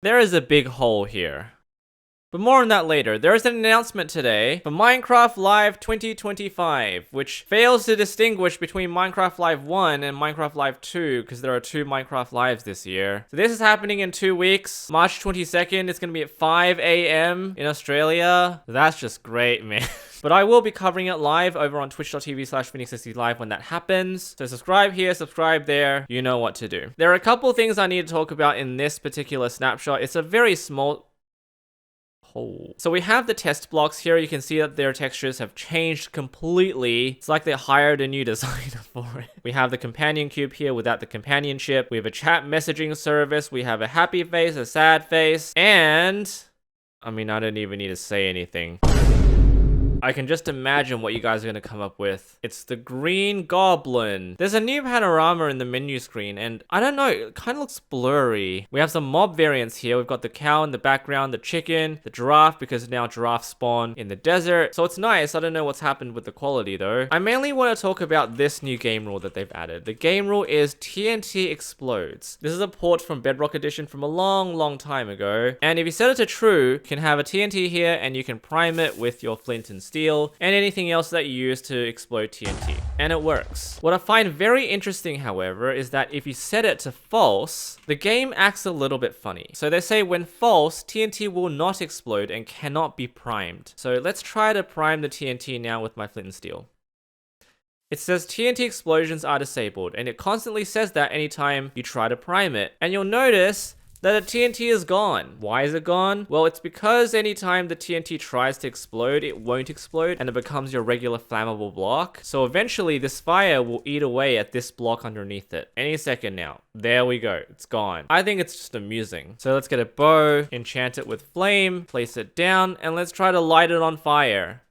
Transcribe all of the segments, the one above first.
There is a big hole here. But more on that later. There is an announcement today for Minecraft Live 2025, which fails to distinguish between Minecraft Live 1 and Minecraft Live 2, because there are 2 Minecraft Lives this year. So this is happening in 2 weeks. March 22nd, it's going to be at 5 AM in Australia. That's just great, man. But I will be covering it live over on twitch.tv/PhoenixSD Live when that happens. So subscribe here, subscribe there. You know what to do. There are a couple things I need to talk about in this particular snapshot. It's a very small... So we have the test blocks here. You can see that their textures have changed completely. It's like they hired a new designer for it. We have the companion cube here without the companionship. We have a chat messaging service. We have a happy face, a sad face, and... I mean, I don't even need to say anything. I can just imagine what you guys are going to come up with. It's the Green Goblin. There's a new panorama in the menu screen, and I don't know, it kind of looks blurry. We have some mob variants here. We've got the cow in the background, the chicken, the giraffe, because now giraffes spawn in the desert. So it's nice. I don't know what's happened with the quality though. I mainly want to talk about this new game rule that they've added. The game rule is TNT explodes. This is a port from Bedrock Edition from a long time ago. And if you set it to true, you can have a TNT here and you can prime it with your flint and steel, and anything else that you use to explode TNT. And it works. What I find very interesting, however, is that if you set it to false, the game acts a little bit funny. So they say when false, TNT will not explode and cannot be primed. So let's try to prime the TNT now with my flint and steel. It says TNT explosions are disabled, and it constantly says that anytime you try to prime it. And you'll notice that the TNT is gone. Why is it gone? Well, it's because anytime the TNT tries to explode, it won't explode and it becomes your regular flammable block. So eventually this fire will eat away at this block underneath it. Any second now. There we go. It's gone. I think it's just amusing. So let's get a bow, enchant it with flame, place it down, and let's try to light it on fire.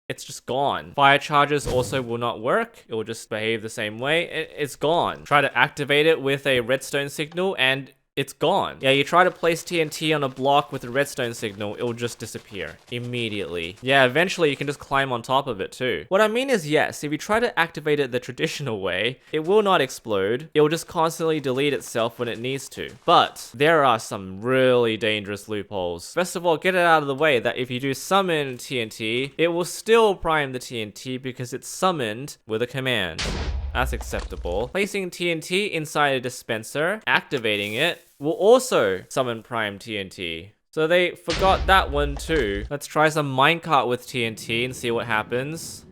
It's just gone. Fire charges also will not work. It will just behave the same way. It's gone. Try to activate it with a redstone signal and it's gone. Yeah, you try to place TNT on a block with a redstone signal, it will just disappear immediately. Yeah, eventually you can just climb on top of it too. What I mean is, yes, if you try to activate it the traditional way, it will not explode. It will just constantly delete itself when it needs to. But there are some really dangerous loopholes. First of all, get it out of the way that if you do summon TNT, it will still prime the TNT because it's summoned with a command. That's acceptable. Placing TNT inside a dispenser, activating it, will also summon prime TNT. So they forgot that one too. Let's try some minecart with TNT and see what happens.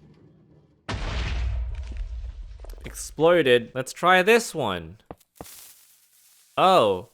Exploded. Let's try this one. Oh.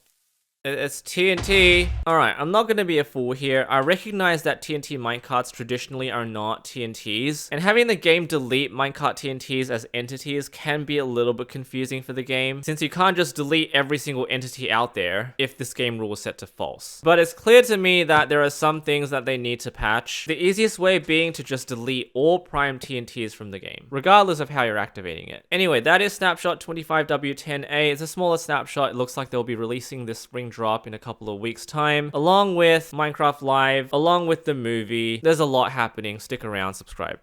It's TNT. Alright, I'm not gonna be a fool here. I recognize that TNT minecarts traditionally are not TNTs, and having the game delete minecart TNTs as entities can be a little bit confusing for the game, since you can't just delete every single entity out there if this game rule is set to false. But it's clear to me that there are some things that they need to patch, the easiest way being to just delete all prime TNTs from the game, regardless of how you're activating it. Anyway, that is snapshot 25W10A. It's a smaller snapshot. It looks like they'll be releasing this spring drop in a couple of weeks time, along with Minecraft Live, along with the movie. There's a lot happening. Stick around, subscribe.